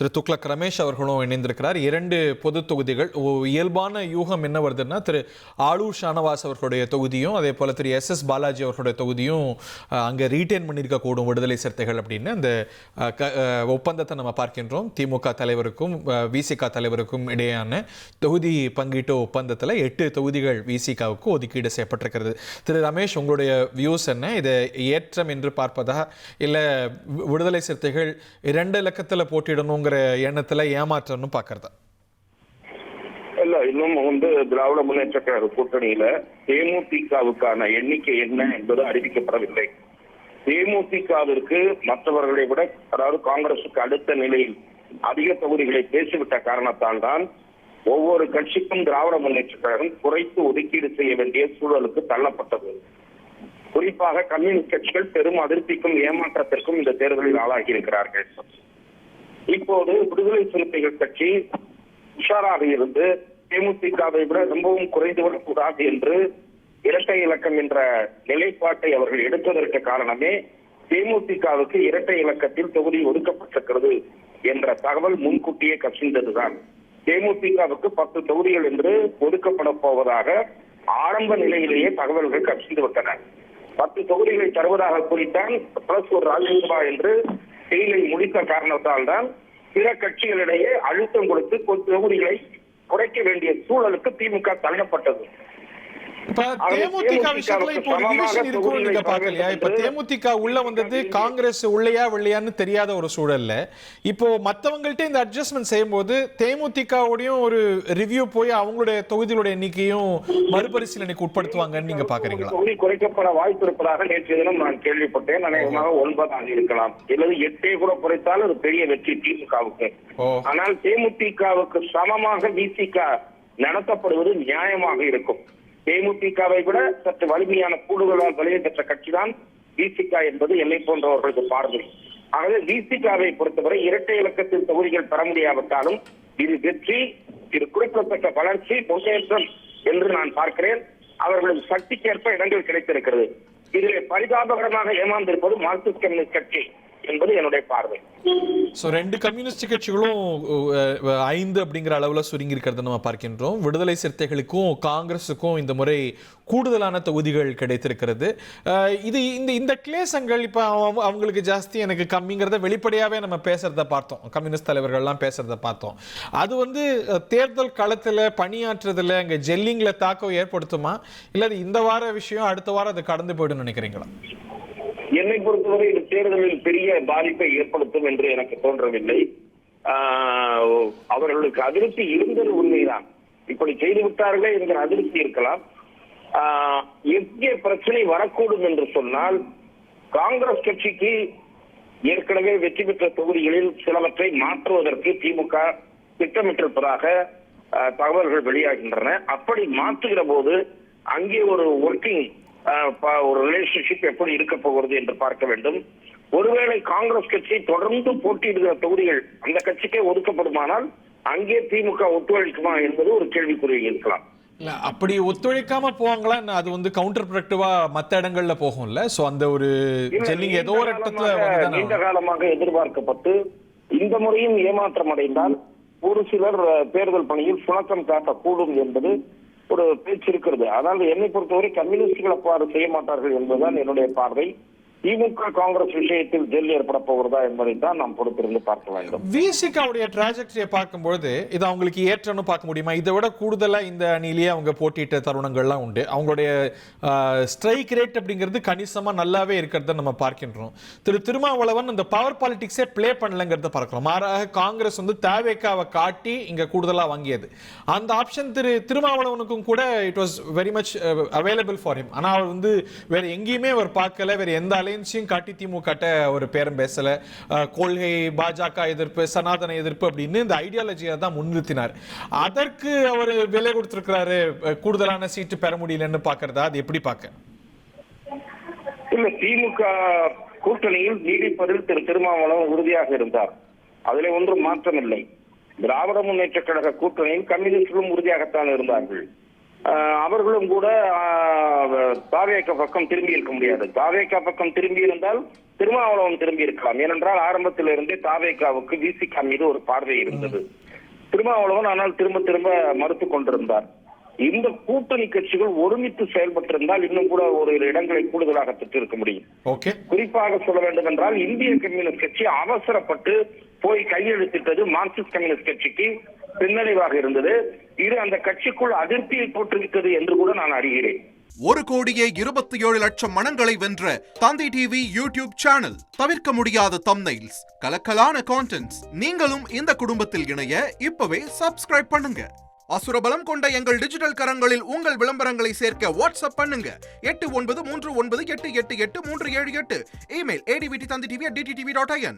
திரு துக்ளக் ரமேஷ் அவர்களும் இணைந்திருக்கிறார். 2 பொது தொகுதிகள். இயல்பான யூகம் என்ன வருதுன்னா, திரு ஆளூர் ஷானவாஸ் அவர்களுடைய தொகுதியும் அதே போல திரு SS பாலாஜி அவர்களுடைய தொகுதியும் அங்கே ரீட்டைன் பண்ணியிருக்க கூடும் விடுதலை சிறுத்தைகள் அப்படின்னு அந்த ஒப்பந்தத்தை நம்ம பார்க்கின்றோம். திமுக தலைவருக்கும் விசிக தலைவருக்கும் இடையான தொகுதி பங்கீட்டு ஒப்பந்தத்தில் 8 தொகுதிகள் விசிகாவுக்கு ஒதுக்கீடு செய்யப்பட்டிருக்கிறது. திரு ரமேஷ், உங்களுடைய வியூஸ் என்ன? இதை ஏற்றம் என்று பார்ப்பதா, இல்லை விடுதலை சிறுத்தைகள் 2 இலக்கத்தில் போட்டியிடணுங்கிற எண்ணத்துல ஏமாற்றம்னு பாக்குறதா? இல்ல, இன்னும் திராவிட முன்னேற்ற கழக கூட்டணியில தேமுதிகவுக்கான எண்ணிக்கை என்ன என்பது அறிவிக்கப்படவில்லை. தேமுதிகவிற்கு மற்றவர்களை விட, அதாவது காங்கிரசுக்கு அடுத்த நிலையில் அதிக தொகுதிகளை பேசிவிட்ட காரணத்தால் தான் ஒவ்வொரு கட்சிக்கும் திராவிட முன்னேற்ற கழகம் குறைத்து ஒதுக்கீடு செய்ய வேண்டிய சூழலுக்கு தள்ளப்பட்டது. குறிப்பாக கம்யூனிஸ்ட் கட்சிகள் பெரும் அதிருப்திக்கும் ஏமாற்றத்திற்கும் இந்த தேர்தலில் ஆளாகி இருக்கிறார்கள். இப்போது விடுதலை சிறுத்தைகள் கட்சி உஷாராக இருந்து தேமுதிகவை விட ரொம்பவும் குறைந்துவிடக் கூடாது என்று இரட்டை இலக்கம் என்ற நிலைப்பாட்டை அவர்கள் எடுத்ததற்கு காரணமே தேமுதிகவுக்கு இரட்டை இலக்கத்தில் தொகுதி ஒதுக்கப்பட்டிருக்கிறது என்ற தகவல் முன்கூட்டியே கசிந்ததுதான். தேமுதிகவுக்கு 10 தொகுதிகள் என்று ஒதுக்கப்பட போவதாக ஆரம்ப நிலையிலேயே தகவல்கள் கசிந்து விட்டன. 10 தொகுதிகளை தருவதாக கூறித்தான் பிளஸ் ஒரு ராஜ்யசபா என்று செயலை முடித்த காரணத்தால் தான் பிற கட்சிகளிடையே அழுத்தம் கொடுத்து தொகுதிகளை குறைக்க வேண்டிய சூழலுக்கு திமுக தள்ளப்பட்டது. தேமுதிக விஷயத்துல இப்போ ஒரு டிவிஷன் இருக்குன்னு நீங்க பாக்கலையா? இப்ப தேமுதிக உள்ள வந்தது காங்கிரஸ் உள்ளையா வெள்ளையான்னு தெரியாத ஒரு சூழல்ல இப்போ மத்தவங்கள்ட்ட இந்த அட்ஜஸ்ட்மெண்ட் செய்யும் போது தேமுதிகவுடையும் ஒரு ரிவ்யூ போய் அவங்களுடைய தொகுதிகளுடைய எண்ணிக்கையும் மறுபரிசீலனைக்கு உட்படுத்துவாங்கன்னு நீங்க பாக்குறீங்களா? தொகுதி குறைக்கப்பட வாய்ப்பு இருப்பதாக நேற்று தினம் நான் கேள்விப்பட்டேன். அநேகமாக 9 இருக்கலாம், அல்லது 8 கூட குறைத்தால் ஒரு பெரிய வெற்றி திமுகவுக்கு. ஆனால் தேமுதிகவுக்கு சமமாக விசிக நடத்தப்படுவது நியாயமாக இருக்கும். தேமுதிகவை விட சற்று வலிமையான கூடுதலால் வலிமை பெற்ற கட்சிதான் விசிக என்பது என்னை போன்றவர்களது பார்வை. ஆகவே விசிகாவை பொறுத்தவரை இரட்டை இலக்கத்தில் தொகுதிகள் பெற முடியாவிட்டாலும் இது வெற்றி, இது குறிப்பிடத்தக்க வளர்ச்சி, முன்னேற்றம் என்று நான் பார்க்கிறேன். அவர்களது சக்திக்கேற்ப இடங்கள் கிடைத்திருக்கிறது. இதில் பரிதாபகரமாக ஏமாந்திருப்பது மார்க்சிஸ்ட் கம்யூனிஸ்ட் கட்சி என்பது என்னுடைய பார்வை. 2 கம்யூனிஸ்ட் கட்சிகளும் 5 அப்படிங்கிற அளவுல சுருங்கி இருக்கிறத நம்ம பார்க்கின்றோம். விடுதலை சிறுத்தைகளுக்கும் காங்கிரஸுக்கும் இந்த முறை கூடுதலான தொகுதிகள் கிடைத்திருக்கிறது. இது இந்த கிளேசங்கள் இப்ப அவங்களுக்கு ஜாஸ்தி எனக்கு கம்மிங்கிறத வெளிப்படையாவே நம்ம பேசுறத பார்த்தோம், கம்யூனிஸ்ட் தலைவர்கள்லாம் பேசுறத பார்த்தோம். அது தேர்தல் களத்துல பணியாற்றுறதுல அங்க ஜெல்லிங்ல தாக்கம் ஏற்படுத்துமா, இல்ல இந்த வார விஷயம் அடுத்த வாரம் அது கடந்து போயிடும் நினைக்கிறீங்களா? என்னை பொறுத்தவரை இது தேர்தலில் பெரிய பாதிப்பை ஏற்படுத்தும் என்று எனக்கு தோன்றவில்லை. அவர்களுக்கு அதிருப்தி இருந்தது உண்மைதான். இப்படி செய்து விட்டார்களே என்கிற அதிருப்தி இருக்கலாம். எங்கே பிரச்சனை வரக்கூடும் என்று சொன்னால், காங்கிரஸ் கட்சிக்கு ஏற்கனவே வெற்றி பெற்ற தொகுதிகளில் சிலவற்றை மாற்றுவதற்கு திமுக திட்டமிட்டிருப்பதாக தகவல்கள் வெளியாகின்றன. அப்படி மாற்றுகிற போது அங்கே ஒரு ஒர்க்கிங் ஒரு ரிலேஷன்ஷிப் எப்படி இருக்க போகிறது என்று பார்க்க வேண்டும். ஒருவேளை காங்கிரஸ் கட்சி தொடர்ந்து போட்டியிடுகிற தொகுதிகள் அந்த கட்சிக்கே ஒதுக்கப்படுமானால் அங்கே திமுக ஒத்துழைக்குமா என்பது ஒரு கேள்விக்குறி இருக்கலாம். இல்ல, அப்படி ஒத்துழைக்காம போவாங்களா? அது கவுண்டர் ப்ரொடக்டிவா மத்த இடங்கள்ல போகும்ல. சோ அந்த ஒரு ஜெல்லிங் ஏதோ ஒரு இடத்துல நீண்ட காலமாக எதிர்பார்க்கப்பட்டு இந்த முறையும் ஏமாற்றம் அடைந்தால் ஒரு சிலர் தேர்தல் பணியில் சுணக்கம் காட்டக்கூடும் என்பது ஒரு பேச்சு இருக்கிறது. ஆனால் என்னை பொறுத்தவரை கம்யூனிஸ்டுகள் அவ்வாறு செய்ய மாட்டார்கள் என்பதுதான் என்னுடைய பார்வை. திமுக காங்கிரஸ் விஷயத்தில் ஜெல் ஏற்பட போகிறதா என்பதை தான் நாம் பொறுத்திருந்து பார்க்க வேண்டும். விசிகாவுடைய டிராஜெக்டரியை பார்க்கும்போது இது அவங்களுக்கு ஏற்றன்னு பார்க்க முடியுமா? இதை விட கூடுதலா இந்த அணிலேயே அவங்க போட்டியிட்ட தருணங்கள்லாம் உண்டு. அவங்களுடைய ஸ்ட்ரைக் ரேட் அப்படிங்கிறது கணிசமா நல்லாவே இருக்கிறத நம்ம பார்க்கின்றோம். திருமாவளவன் இந்த பவர் பாலிடிக்ஸே பிளே பண்ணலங்கிறத பார்க்கிறோம். மாறாக காங்கிரஸ் தேவைக்காவை காட்டி இங்க கூடுதலா வாங்கியது. அந்த ஆப்ஷன் திருமாவளவனுக்கும் கூட it was very much available for him. ஆனா அவர் வேற எங்கேயுமே அவர் பார்க்கல, வேற எந்த காட்டி திமுக ஒரு பேரம் பேசல. கொள்கை பாஜக எதிர்ப்பு, சனாதன எதிர்ப்பு அப்படின்னு இந்த ஐடியாலஜியை தான் முன்னிறுத்தினார். அதற்கு அவர் விலை கொடுத்திருக்கிறாரு. கூடுதலான சீட்டு பெற முடியலன்னு பாக்குறதா? அது எப்படி பார்க்க? இல்ல, திமுக கூட்டணியில் நீடிப்பதில் திருமாவளவன் உறுதியாக இருந்தார். அதில் ஒன்றும் மாற்றமில்லை. திராவிட முன்னேற்ற கழக கூட்டணியில் கம்யூனிஸ்டுகளும் உறுதியாகத்தான் இருந்தார்கள். அவர்களும் கூட தாவேக பக்கம் திரும்பி இருக்க முடியாது. தாவேக பக்கம் திரும்பி இருந்தால் திருமாவளவன் திரும்பி இருக்கலாம். ஏனென்றால் ஆரம்பத்திலிருந்தே தாவேகாவுக்கு விசிகா மீது ஒரு பார்வை இருந்தது. திருமாவளவன் ஆனால் திரும்ப திரும்ப மறுத்து கொண்டிருந்தார். இந்த கூட்டணி கட்சிகள் ஒருமித்து செயல்பட்டிருந்தால் இன்னும் கூட ஒரு இடங்களை கூடுதலாக பெற்றிருக்க முடியும். குறிப்பாக சொல்ல வேண்டும் என்றால் இந்திய கம்யூனிஸ்ட் கட்சி அவசரப்பட்டு போய் கையெழுத்திட்டது மார்க்சிஸ்ட் கம்யூனிஸ்ட் கட்சிக்கு பின்னடைவாக இருந்தது. இது அந்த கட்சிக்குள் அதிருப்தியை தோற்றுவித்தது என்று கூட நான் அறிகிறேன். 1,27,00,000 மனங்களை வென்ற தந்தி டிவி யூடியூப் சேனல். தவிர்க்க முடியாத தம்ப்நெயில்ஸ், கலக்கலான கான்டென்ட்ஸ். நீங்களும் இந்த குடும்பத்தில் இணைய இப்பவே சப்ஸ்கிரைப் பண்ணுங்க. அசுரபலம் கொண்ட எங்கள் டிஜிட்டல் கரங்களில் உங்கள் விளம்பரங்களை சேர்க்க வாட்ஸ்அப் பண்ணுங்க. 8939888838. Email advtthanditv@dttv.in.